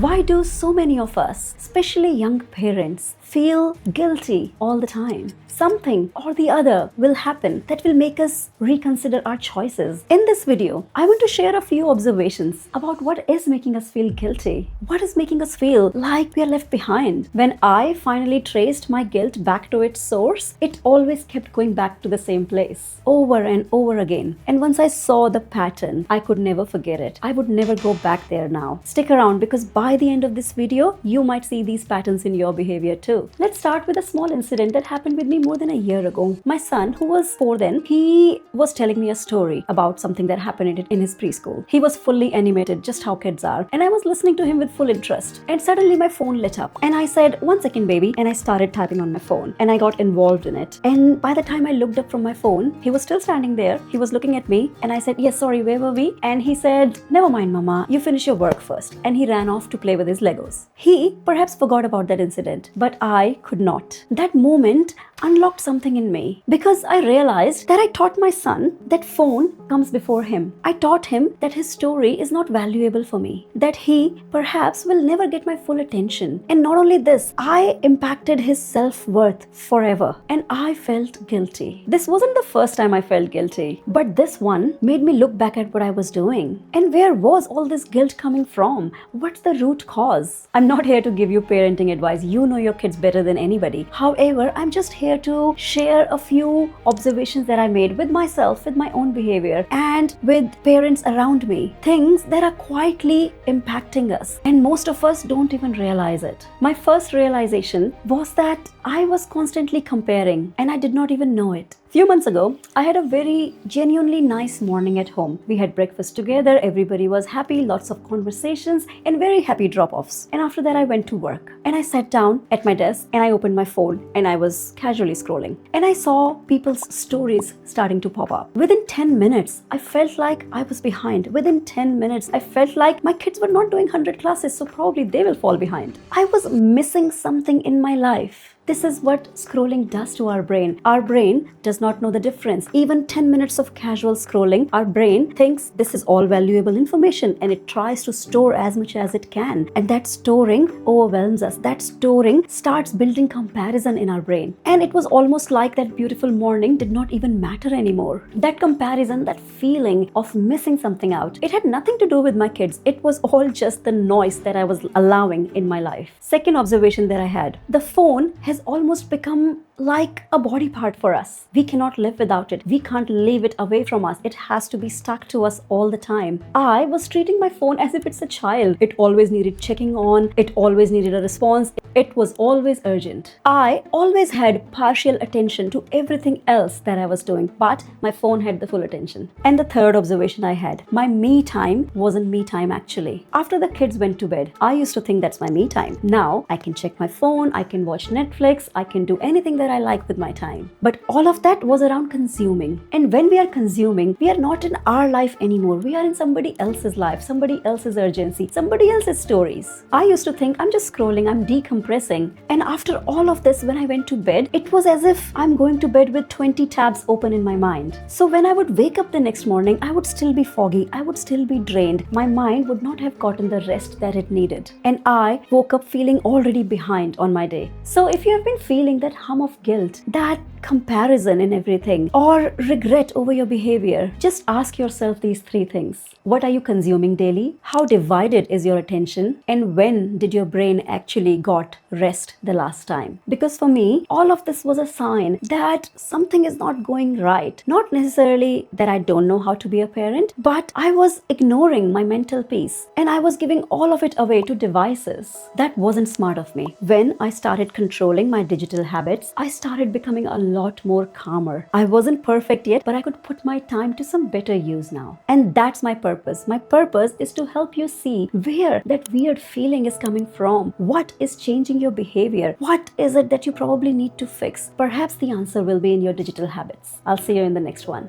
Why do so many of us, especially young parents, feel guilty all the time? Something or the other will happen that will make us reconsider our choices. In this video, I want to share a few observations about what is making us feel guilty. What is making us feel like we are left behind? When I finally traced my guilt back to its source, it always kept going back to the same place, over and over again. And once I saw the pattern, I could never forget it. I would never go back there now. Stick around because by the end of this video, you might see these patterns in your behavior too. Let's start with a small incident that happened with me more than a year ago. My son, who was 4 then, he was telling me a story about something that happened in his preschool. He was fully animated, just how kids are. And I was listening to him with full interest. And suddenly my phone lit up. And I said, "1 second, baby." And I started typing on my phone. And I got involved in it. And by the time I looked up from my phone, he was still standing there. He was looking at me. And I said, "Yes, sorry, where were we?" And he said, "Never mind, Mama. You finish your work first." And he ran off to play with his Legos. He perhaps forgot about that incident, but I could not. That moment unlocked something in me because I realized that I taught my son that phone comes before him. I taught him that his story is not valuable for me, that he perhaps will never get my full attention. And not only this, I impacted his self-worth forever. And I felt guilty. This wasn't the first time I felt guilty, but this one made me look back at what I was doing. And where was all this guilt coming from? What's the root cause? I'm not here to give you parenting advice. You know your kids better than anybody. However, I'm just here to share a few observations that I made with myself, with my own behavior, and with parents around me. Things that are quietly impacting us, and most of us don't even realize it. My first realization was that I was constantly comparing, and I did not even know it. Few months ago, I had a very genuinely nice morning at home. We had breakfast together, everybody was happy, lots of conversations, and very happy drop-offs. And after that, I went to work. And I sat down at my desk, and I opened my phone, and I was casually scrolling. And I saw people's stories starting to pop up. Within 10 minutes, I felt like I was behind. Within 10 minutes, I felt like my kids were not doing 100 classes, so probably they will fall behind. I was missing something in my life. This is what scrolling does to our brain. Our brain does not know the difference. Even 10 minutes of casual scrolling, our brain thinks this is all valuable information and it tries to store as much as it can. And that storing overwhelms us. That storing starts building comparison in our brain. And it was almost like that beautiful morning did not even matter anymore. That comparison, that feeling of missing something out, it had nothing to do with my kids. It was all just the noise that I was allowing in my life. Second observation that I had, the phone has almost become like a body part for us. We cannot live without it. We can't leave it away from us. It has to be stuck to us all the time. I was treating my phone as if it's a child. It always needed checking on. It always needed a response. It was always urgent. I always had partial attention to everything else that I was doing, but my phone had the full attention. And the third observation I had, my me time wasn't me time actually. After the kids went to bed, I used to think that's my me time. Now I can check my phone, I can watch Netflix, I can do anything that I like with my time. But all of that was around consuming. And when we are consuming, we are not in our life anymore. We are in somebody else's life, somebody else's urgency, somebody else's stories. I used to think I'm just scrolling, I'm decompressing. And after all of this, when I went to bed, it was as if I'm going to bed with 20 tabs open in my mind. So when I would wake up the next morning, I would still be foggy. I would still be drained. My mind would not have gotten the rest that it needed. And I woke up feeling already behind on my day. So if you have been feeling that hum of guilt, that comparison in everything, or regret over your behavior, just ask yourself these 3 things. What are you consuming daily? How divided is your attention? And when did your brain actually got rest the last time? Because for me, all of this was a sign that something is not going right. Not necessarily that I don't know how to be a parent, but I was ignoring my mental peace and I was giving all of it away to devices. That wasn't smart of me. When I started controlling my digital habits, I started becoming a lot more calmer. I wasn't perfect yet, but I could put my time to some better use now. And that's my purpose. My purpose is to help you see where that weird feeling is coming from. What is changing your behavior? What is it that you probably need to fix? Perhaps the answer will be in your digital habits. I'll see you in the next one.